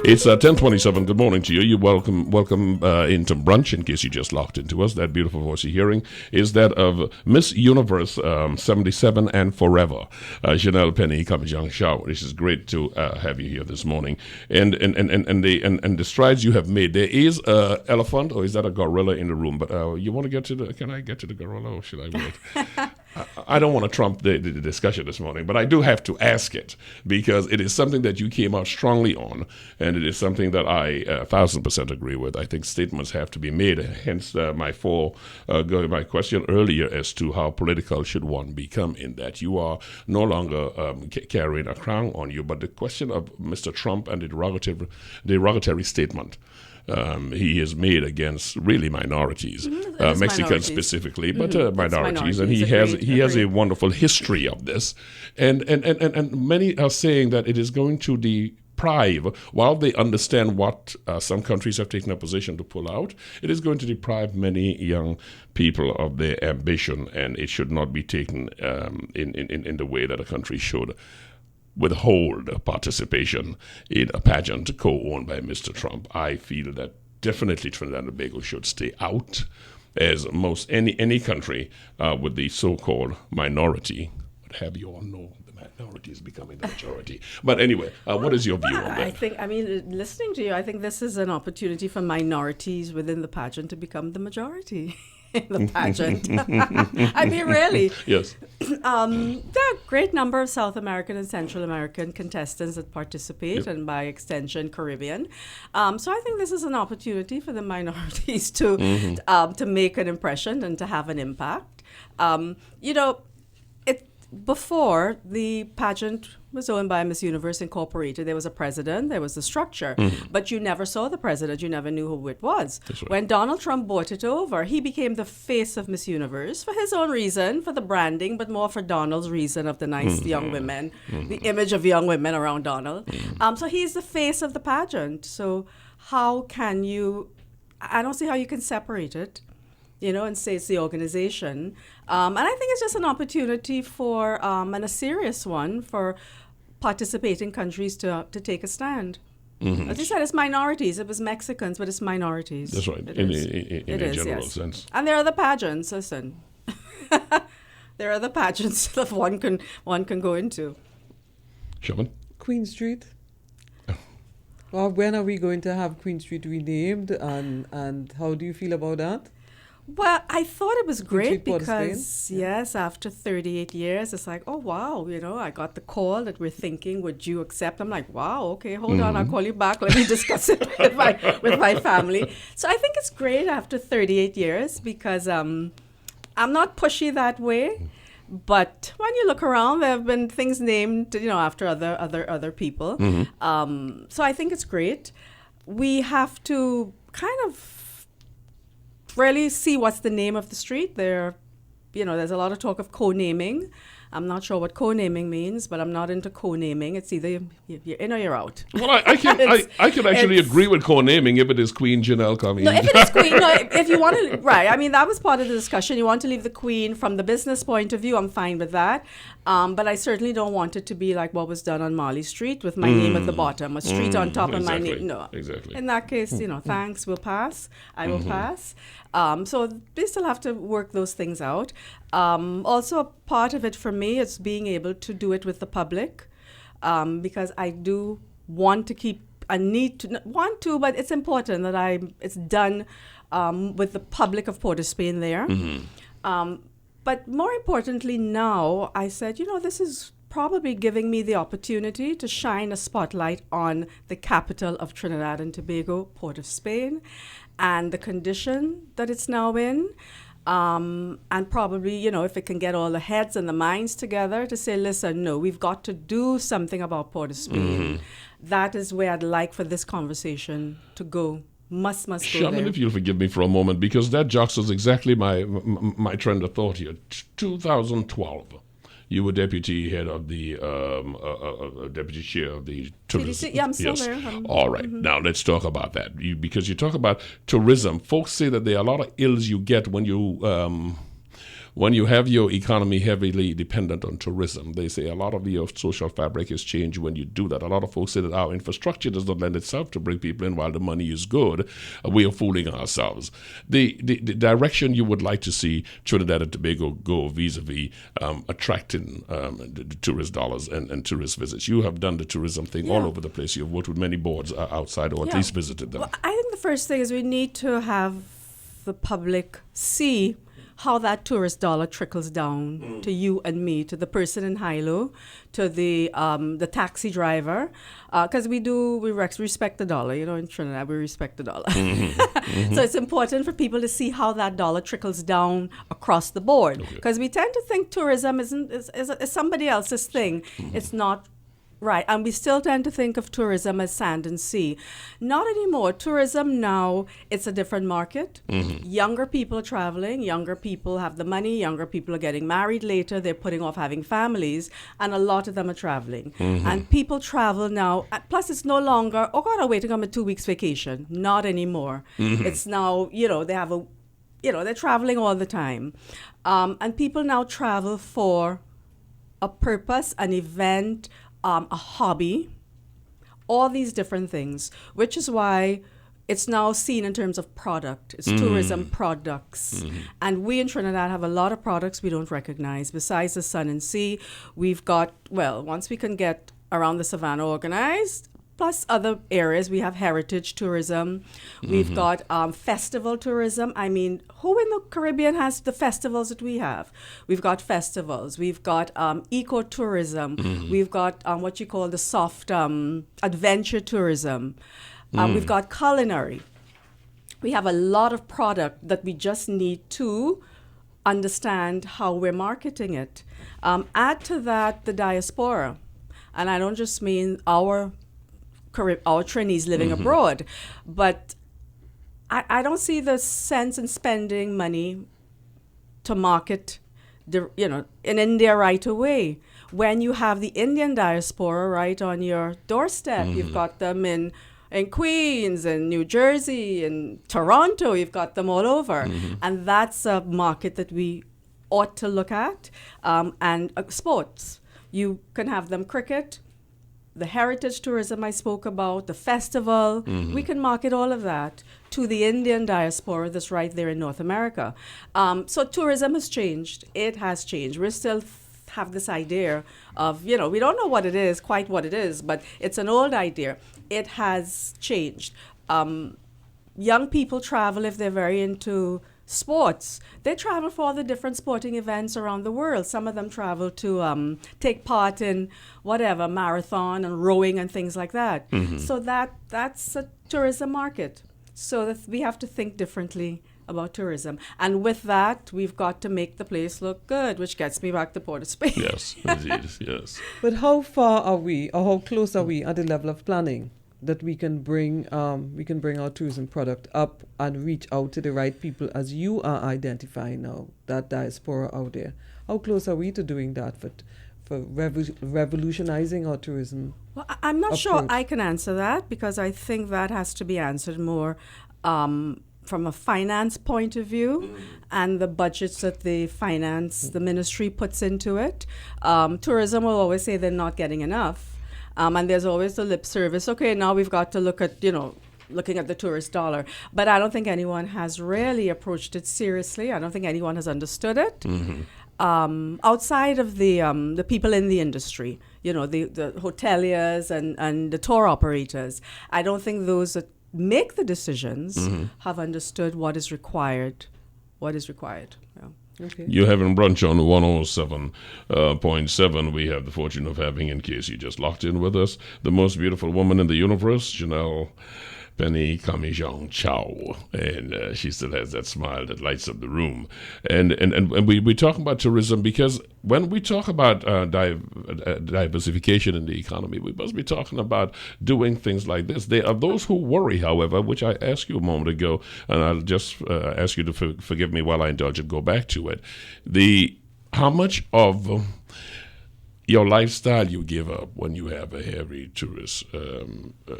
It's 10:27. Good morning to you. You're welcome into Brunch. In case you just locked into us, that beautiful voice you're hearing is that of Miss Universe 77 and forever, Janelle Commissiong Chow. This is great to have you here this morning. And the strides you have made. There is an elephant, or is that a gorilla in the room? But you want to get to the? Can I get to the gorilla, or should I wait? I don't want to trump the discussion this morning, but I do have to ask it because it is something that you came out strongly on, and it is something that I 1,000% agree with. I think statements have to be made, hence my question earlier as to how political should one become in that you are no longer carrying a crown on you, but the question of Mr. Trump and the derogatory statement he has made against really minorities, Mexicans specifically, but minorities, and he has a wonderful history of this, and many are saying that it is going to deprive, while they understand what some countries have taken a position to pull out, it is going to deprive many young people of their ambition, and it should not be taken in the way that a country should withhold participation in a pageant co-owned by Mr. Trump. I feel that definitely Trinidad and Tobago should stay out, as any country with the so-called minority would have you all know the minority is becoming the majority. But anyway, what is your view on that? Listening to you, I think this is an opportunity for minorities within the pageant to become the majority. In the pageant. I mean, really. Yes. There are a great number of South American and Central American contestants that participate, and by extension, Caribbean. So I think this is an opportunity for the minorities to make an impression and to have an impact. Before the pageant was owned by Miss Universe Incorporated, there was a president, there was a structure, but you never saw the president, you never knew who it was. Right. When Donald Trump bought it over, he became the face of Miss Universe for his own reason, for the branding, but more for Donald's reason of the nice young women, the image of young women around Donald. So he's the face of the pageant. So how can you, I don't see how you can separate it, and say it's the organization. And I think it's just an opportunity for, and a serious one, for participating countries to take a stand. As you said, it's minorities. It was Mexicans, but it's minorities. That's right, in a general sense. And there are other pageants, listen. There are other pageants that one can go into. Sharmain? Queen Street. Well, when are we going to have Queen Street renamed, and how do you feel about that? Well, I thought it was great because, yes, after 38 years, it's like, oh, wow, I got the call that we're thinking, would you accept? I'm like, wow, okay, hold on, I'll call you back. Let me discuss it with my family. So I think it's great after 38 years because I'm not pushy that way. But when you look around, there have been things named, after other people. So I think it's great. We have to kind of really see what's the name of the street. There's a lot of talk of co-naming. I'm not sure what co-naming means, but I'm not into co-naming. It's either you're in or you're out. Well, I can actually agree with co-naming if it is Queen Janelle coming. No, if it is Queen, if you want to, right. I mean, that was part of the discussion. You want to leave the Queen from the business point of view, I'm fine with that. But I certainly don't want it to be like what was done on Marley Street with my name at the bottom, a street on top and my name. No. Exactly. In that case, thanks, we'll pass. I will pass. So they still have to work those things out. Also, a part of it for me is being able to do it with the public, because I do want to keep, but it's important that it's done with the public of Port of Spain there. But more importantly now, I said, this is probably giving me the opportunity to shine a spotlight on the capital of Trinidad and Tobago, Port of Spain, and the condition that it's now in. And probably, if it can get all the heads and the minds together to say, listen, no, we've got to do something about Port of Spain. That is where I'd like for this conversation to go. Must go Sharmain, there. if you'll forgive me for a moment, because that jostles exactly my trend of thought here. 2012. You were deputy head of the deputy chair of the tourism. Yeah, I'm still there. All right. Now let's talk about that. Because you talk about tourism. Folks say that there are a lot of ills you get when you when you have your economy heavily dependent on tourism, they say a lot of your social fabric is changed when you do that. A lot of folks say that our infrastructure does not lend itself to bring people in while the money is good. We are fooling ourselves. The direction you would like to see Trinidad and Tobago go vis-a-vis attracting the tourist dollars and tourist visits. You have done the tourism thing all over the place. You've worked with many boards outside, or at least visited them. Well, I think the first thing is we need to have the public see how that tourist dollar trickles down to you and me, to the person in Hilo, to the taxi driver, because we respect the dollar. In Trinidad we respect the dollar. So it's important for people to see how that dollar trickles down across the board, because we tend to think tourism is somebody else's thing. It's not. Right, and we still tend to think of tourism as sand and sea. Not anymore. Tourism now, it's a different market. Younger people are traveling. Younger people have the money. Younger people are getting married later. They're putting off having families, and a lot of them are traveling. And people travel now. Plus, it's no longer, oh God, I'm waiting on a 2 weeks vacation. Not anymore. It's now, they have they're traveling all the time. And people now travel for a purpose, an event, a hobby, all these different things, which is why it's now seen in terms of product. It's tourism products. And we in Trinidad have a lot of products we don't recognize. Besides the sun and sea, we've got, once we can get around the savannah organized, plus other areas, we have heritage tourism. We've got festival tourism. I mean, who in the Caribbean has the festivals that we have? We've got festivals. We've got ecotourism. We've got what you call the soft adventure tourism. We've got culinary. We have a lot of product that we just need to understand how we're marketing it. Add to that the diaspora. And I don't just mean our trainees living abroad, but I don't see the sense in spending money to market, in India right away. When you have the Indian diaspora right on your doorstep, you've got them in Queens and New Jersey and Toronto, you've got them all over. And that's a market that we ought to look at. And sports, you can have them cricket, the heritage tourism I spoke about, the festival, we can market all of that to the Indian diaspora that's right there in North America. So tourism has changed. It has changed. We still have this idea of, we don't know quite what it is, but it's an old idea. It has changed. Young people travel if they're very into sports. They travel for all the different sporting events around the world. Some of them travel to take part in whatever, marathon and rowing and things like that. So that's a tourism market. So that we have to think differently about tourism. And with that, we've got to make the place look good, which gets me back to Port of Spain. Yes, indeed, yes. But how far are we, or how close are we at the level of planning that we can bring our tourism product up and reach out to the right people, as you are identifying now, that diaspora out there? How close are we to doing that for revolutionizing our tourism? Well, I'm not sure I can answer that, because I think that has to be answered more from a finance point of view and the budgets that the ministry puts into it. Tourism will always say they're not getting enough. And there's always the lip service. Okay, now we've got to look at, looking at the tourist dollar. But I don't think anyone has really approached it seriously. I don't think anyone has understood it. Outside of the people in the industry, the hoteliers and the tour operators, I don't think those that make the decisions have understood what is required. Yeah. Okay. You're having brunch on 107.7. We have the fortune of having, in case you just locked in with us, the most beautiful woman in the universe, Janelle Commissiong Chow, and she still has that smile that lights up the room. And we talk about tourism because when we talk about diversification in the economy, we must be talking about doing things like this. There are those who worry, however, which I asked you a moment ago, and I'll just ask you to forgive me while I indulge and go back to it. How much of your lifestyle you give up when you have a heavy tourist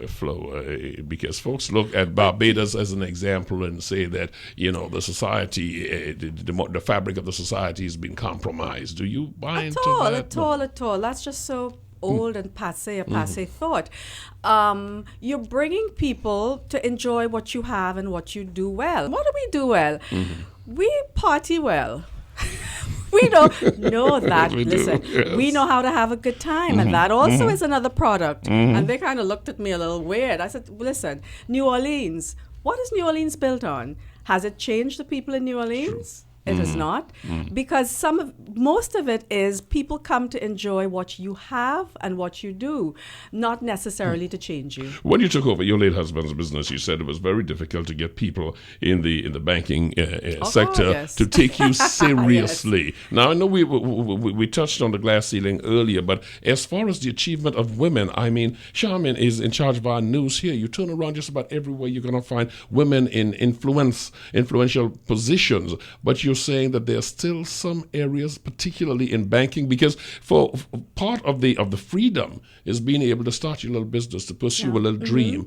flow, because folks look at Barbados as an example and say that the society, the fabric of the society has been compromised. Do you buy into that? At all. That's just so old and passe thought. You're bringing people to enjoy what you have and what you do well. What do we do well? We party well. We don't know that. We Listen, do, yes. we know how to have a good time, and that also is another product. And they kind of looked at me a little weird. I said, listen, New Orleans, what is New Orleans built on? Has it changed the people in New Orleans? It is not, because most of it is people come to enjoy what you have and what you do, not necessarily to change you. When you took over your late husband's business, you said it was very difficult to get people in the banking sector yes. to take you seriously. Now I know we touched on the glass ceiling earlier, but as far as the achievement of women, I mean, Sharmain is in charge of our news here. You turn around just about everywhere, you're going to find women in influential positions, but you're saying that there are still some areas, particularly in banking, because for part of the freedom is being able to start your little business, to pursue a little dream.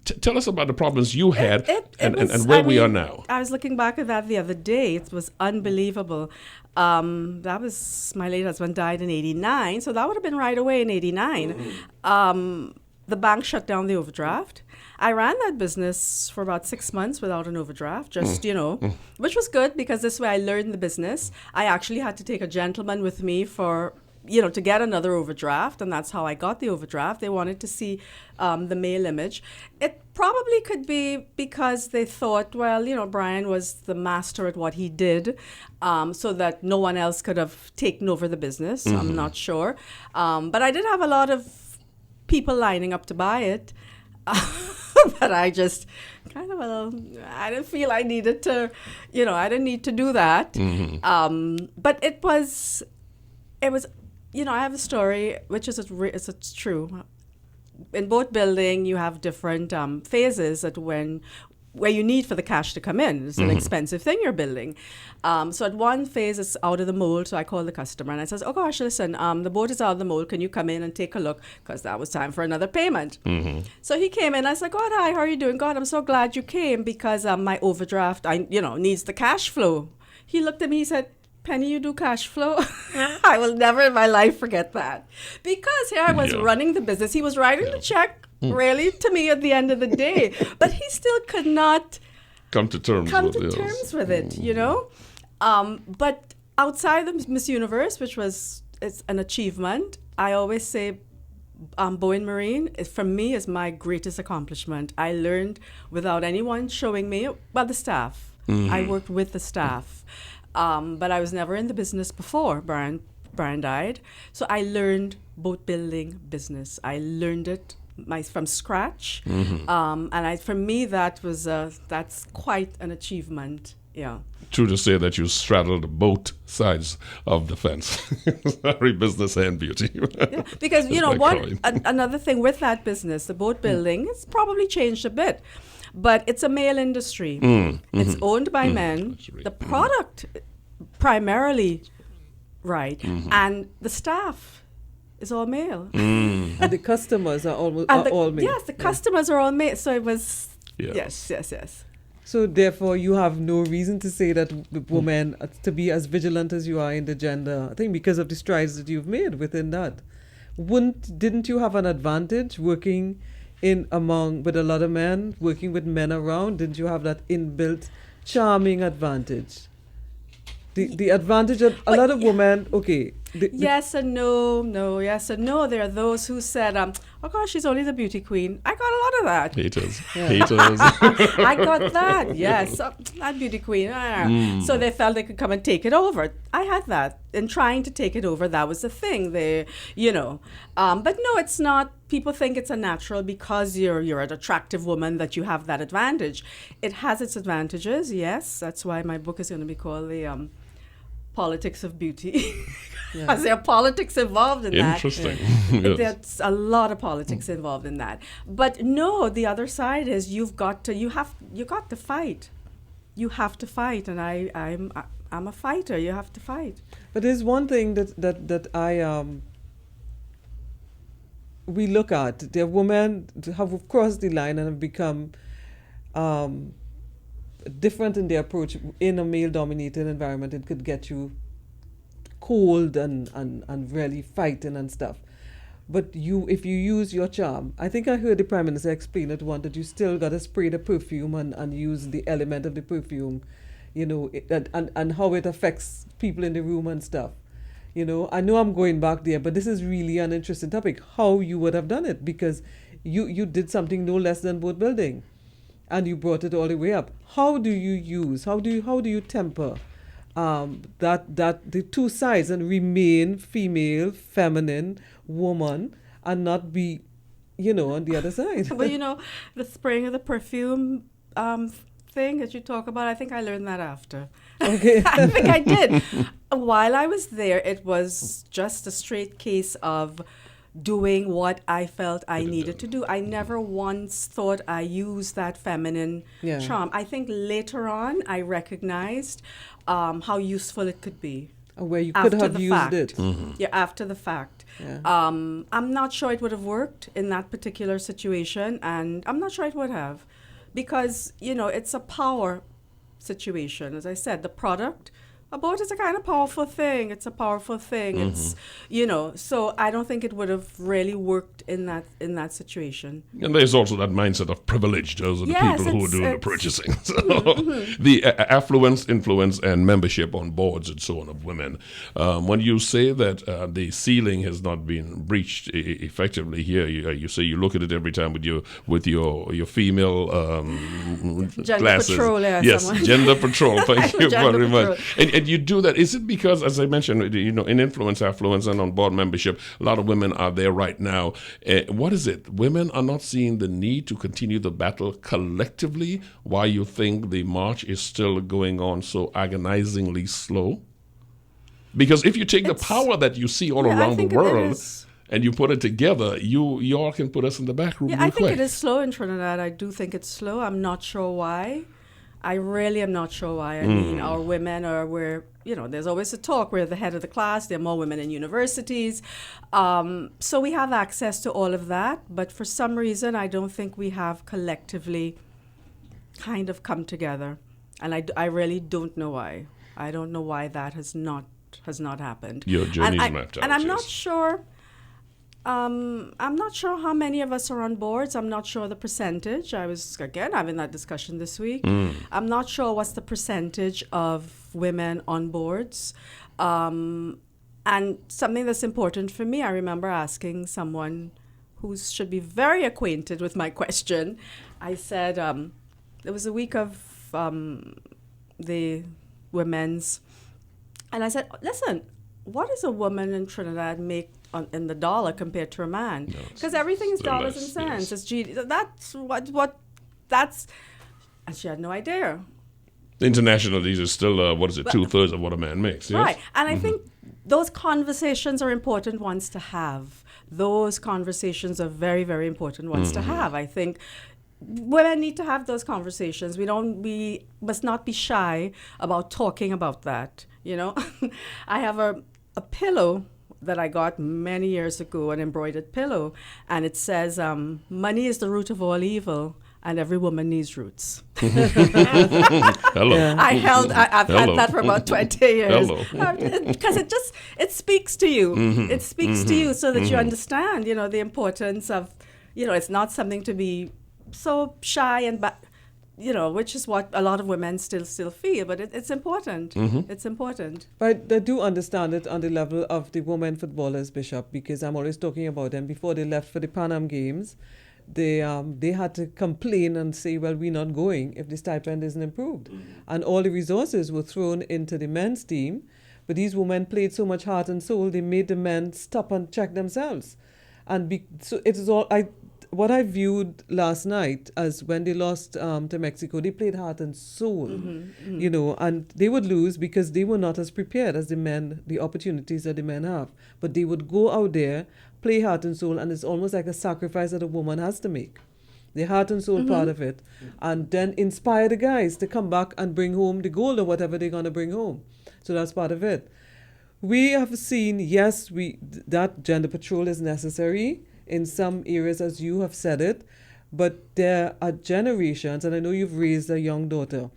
Tell us about the problems you had and where we are now. I was looking back at that the other day. It was unbelievable. That was, my late husband died in 89, so that would have been right away in 89. The bank shut down the overdraft. I ran that business for about 6 months without an overdraft, just, which was good because this way I learned the business. I actually had to take a gentleman with me for, to get another overdraft, and that's how I got the overdraft. They wanted to see the male image. It probably could be because they thought, well, Brian was the master at what he did, so that no one else could have taken over the business. I'm not sure. But I did have a lot of people lining up to buy it. But I just I didn't feel I needed to, I didn't need to do that. But it was, I have a story, which is it's true. In boat building, you have different phases where you need for the cash to come in. It's an expensive thing you're building. So at one phase, it's out of the mold. So I call the customer and I says, oh gosh, listen, the boat is out of the mold. Can you come in and take a look? Because that was time for another payment. So he came in. I said, God, hi, how are you doing? God, I'm so glad you came because my overdraft, needs the cash flow. He looked at me, he said, Penny, you do cash flow? I will never in my life forget that. Because here I was running the business. He was writing the check really to me at the end of the day. But he still could not come to terms with it, But outside the Miss Universe, which it's an achievement, I always say Bowen Marine, for me, is my greatest accomplishment. I learned without anyone showing me, the staff. I worked with the staff. But I was never in the business before Brian died. So I learned boat building business. I learned it from scratch. And for me, that's quite an achievement. Yeah. True to say that you straddled both sides of the fence. Sorry, business and beauty. Because, another thing with that business, the boat building, it's probably changed a bit. But it's a male industry. It's owned by men. The product, primarily, right. And the staff is all male. And the customers are all male. Yes, the customers are all male. So it was, yes. So therefore, you have no reason to say that women to be as vigilant as you are in the gender. I think because of the strides that you've made within that. Didn't you have an advantage working with a lot of men, working with men around? Didn't you have that inbuilt charming advantage? The advantage that a lot of women, yes and no, yes and no. There are those who said, oh gosh, she's only the beauty queen. I got a lot of that. Haters. I got that, yes. That beauty queen. So they felt they could come and take it over. I had that. In trying to take it over, that was the thing. But no, it's not. People think it's a natural because you're an attractive woman that you have that advantage. It has its advantages, yes. That's why my book is going to be called The Politics of Beauty. Because there are politics involved in that. Interesting. There's a lot of politics involved in that. But no, the other side is you got to fight. You have to fight, and I'm a fighter. You have to fight. But there's one thing that we look at, there are women who have crossed the line and have become different in their approach in a male-dominated environment. It could get you cold and really fighting and stuff. But if you use your charm, I think I heard the Prime Minister explain it once, that you still got to spray the perfume and use the element of the perfume, and how it affects people in the room and stuff. I know I'm going back there, but this is really an interesting topic, how you would have done it, because you did something no less than boat building, and you brought it all the way up. How do you temper that the two sides and remain female, feminine, woman, and not be, on the other side? Well, the spraying of the perfume thing that you talk about, I think I learned that after. Okay. I think I did. While I was there, it was just a straight case of doing what I felt I needed to do. I never once thought I used that feminine charm. I think later on I recognized how useful it could be. Where you could have used fact. it. Mm-hmm. Yeah, after the fact. Yeah. I'm not sure it would have worked in that particular situation, and I'm not sure it would have, because, it's a power situation. As I said, the product, a boat is a kind of powerful thing. It's a powerful thing. Mm-hmm. It's, so I don't think it would have really worked in that situation. And there's also that mindset of privilege. Those are the people who are doing the purchasing. So the affluence, influence, and membership on boards and so on of women. When you say that the ceiling has not been breached effectively here, you say you look at it every time with your female Gender glasses. patrol, Yes, gender patrol. Thank you Gender very much. patrol. And you do that. Is it because, as I mentioned, in influence, affluence, and on board membership, a lot of women are there right now. What is it? Women are not seeing the need to continue the battle collectively. Why you think the march is still going on so agonizingly slow? Because if you take the power that you see all around the world and you put it together, you all can put us in the back room. Yeah, I think it is slow in Trinidad. I do think it's slow. I'm not sure why. I really am not sure why. I mean, our women there's always a talk, we're the head of the class, there are more women in universities. So we have access to all of that, but for some reason, I don't think we have collectively kind of come together. And I really don't know why. I don't know why that has not happened. Your journey's mapped out. And I'm not sure. I'm not sure how many of us are on boards. I'm not sure the percentage. I was, again, having that discussion this week. I'm not sure what's the percentage of women on boards. And something that's important for me, I remember asking someone who should be very acquainted with my question. I said, it was a week of the women's, and I said, listen, what does a woman in Trinidad make in the dollar compared to a man? Because everything is dollars and cents. It's that's that's, and she had no idea. International, these are still, 2/3 of what a man makes, yes? Right, and I think those conversations are important ones to have. Those conversations are very, very important ones to have. I think women need to have those conversations. We must not be shy about talking about that, I have a pillow that I got many years ago, an embroidered pillow, and it says, money is the root of all evil, and every woman needs roots. Hello. Yeah. I've had that for about 20 years. Because it speaks to you. It speaks to you so that you understand, the importance of, it's not something to be so shy and which is what a lot of women still feel, but it's important. It's important. But I do understand it on the level of the women footballers, Bishop, because I'm always talking about them. Before they left for the Pan Am Games, they had to complain and say, well, we're not going if the stipend isn't improved. And all the resources were thrown into the men's team, but these women played so much heart and soul, they made the men stop and check themselves. And so it is all... What I viewed last night as when they lost to Mexico, they played heart and soul, and they would lose because they were not as prepared as the opportunities that the men have. But they would go out there, play heart and soul, and it's almost like a sacrifice that a woman has to make. The heart and soul part of it, and then inspire the guys to come back and bring home the gold or whatever they're going to bring home. So that's part of it. We have seen, yes, that gender patrol is necessary. in some areas, as you have said it, but there are generations, and I know you've raised a young daughter.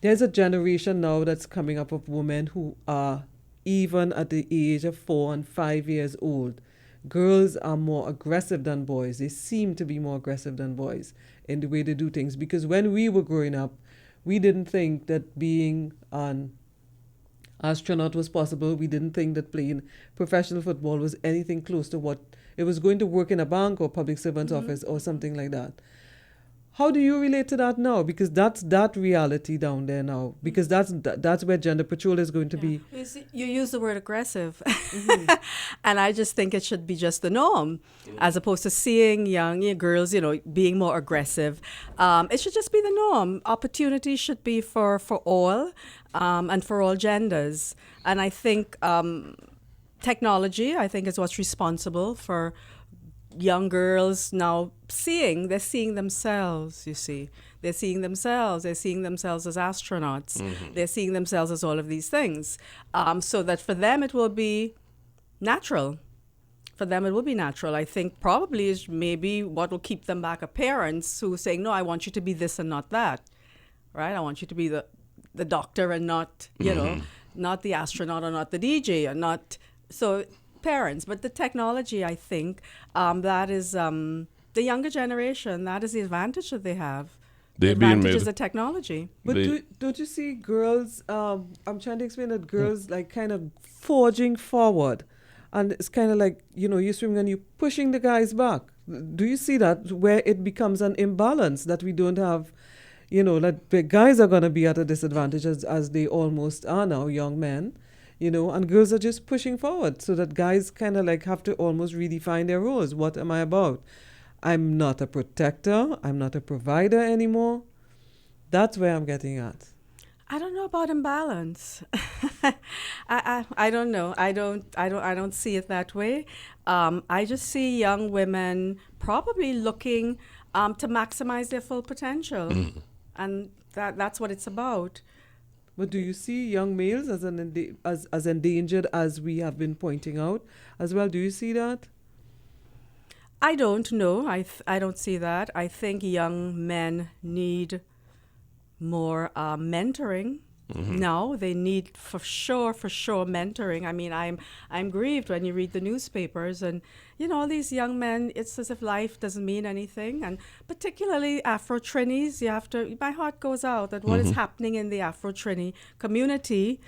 There's a generation now that's coming up of women who are even at the age of 4 and 5 years old. Girls are more aggressive than boys. They seem to be more aggressive than boys in the way they do things. Because when we were growing up, we didn't think that being an astronaut was possible. We didn't think that playing professional football was anything close to what it was going to work in a bank or public servant's office or something like that. How do you relate to that now? Because that's that reality down there now. Because that's where gender patrol is going to be. You use the word aggressive. And I just think it should be just the norm, as opposed to seeing young girls, being more aggressive. It should just be the norm. Opportunity should be for all and for all genders. And I think technology, I think, is what's responsible for young girls now they're seeing themselves, you see. They're seeing themselves as astronauts. They're seeing themselves as all of these things. So that for them it will be natural. I think probably is maybe what will keep them back are parents who are saying, no, I want you to be this and not that. Right? I want you to be the doctor and not, not the astronaut or not the DJ or not. So parents, but the technology, I think, that is the younger generation. That is the advantage that they have. The advantage is the technology. But don't you see girls? I'm trying to explain that girls like kind of forging forward, and it's kind of like you're swimming and you're pushing the guys back. Do you see that where it becomes an imbalance that we don't have? That the guys are going to be at a disadvantage as they almost are now, young men. And girls are just pushing forward so that guys kind of like have to almost redefine their roles. What am I about? I'm not a protector. I'm not a provider anymore. That's where I'm getting at. I don't know about imbalance. I don't know. I don't see it that way. I just see young women probably looking to maximize their full potential. And that's what it's about. But do you see young males as endangered as we have been pointing out as well? Do you see that? I don't know. I don't see that. I think young men need more mentoring. Now they need for sure mentoring. I mean, I'm grieved when you read the newspapers and these young men. It's as if life doesn't mean anything, and particularly Afro-Trinis. My heart goes out at what is happening in the Afro-Trini community.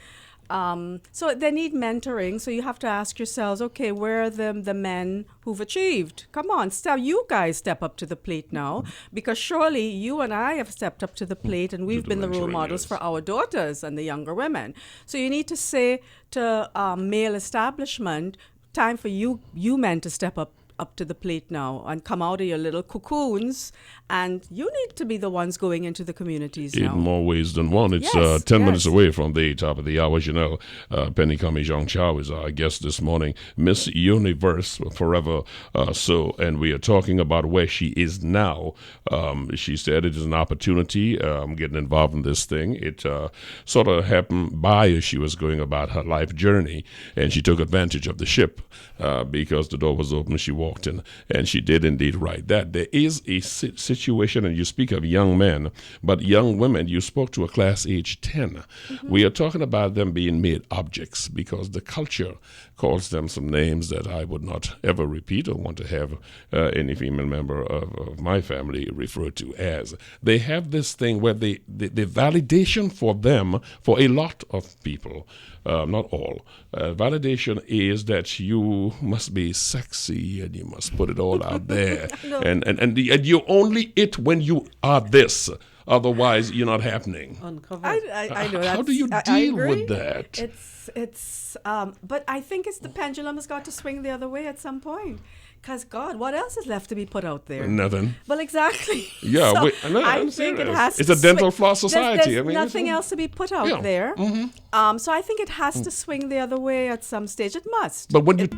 So they need mentoring. So you have to ask yourselves, okay, where are the men who've achieved? Come on, you guys step up to the plate now, because surely you and I have stepped up to the plate, and we've been the role models for our daughters and the younger women. So you need to say to male establishment, time for you men to step up to the plate now and come out of your little cocoons, and you need to be the ones going into the communities now. In more ways than one. It's 10 minutes away from the top of the hour. Penny Commissiong Chow is our guest this morning, Miss Universe forever. And we are talking about where she is now. She said it is an opportunity getting involved in this thing. It sort of happened by as she was going about her life journey, and she took advantage of the ship because the door was open. She walked in, and she did indeed write that. There is a situation, and you speak of young men, but young women, you spoke to a class age 10. We are talking about them being made objects because the culture calls them some names that I would not ever repeat or want to have any female member of my family referred to as. They have this thing where the validation for them, for a lot of people, not all, validation is that you must be sexy and you must put it all out there. and you're only it when you are this. Otherwise, you're not happening. Uncovered. I know. How do you deal with that? But I think it's the pendulum has got to swing the other way at some point. Because, God, what else is left to be put out there? Nothing. Well, exactly. Yeah, so I'm think serious. it has It's to a dental floss society. There's nothing else to be put out there. So I think it has to swing the other way at some stage. It must. But when you...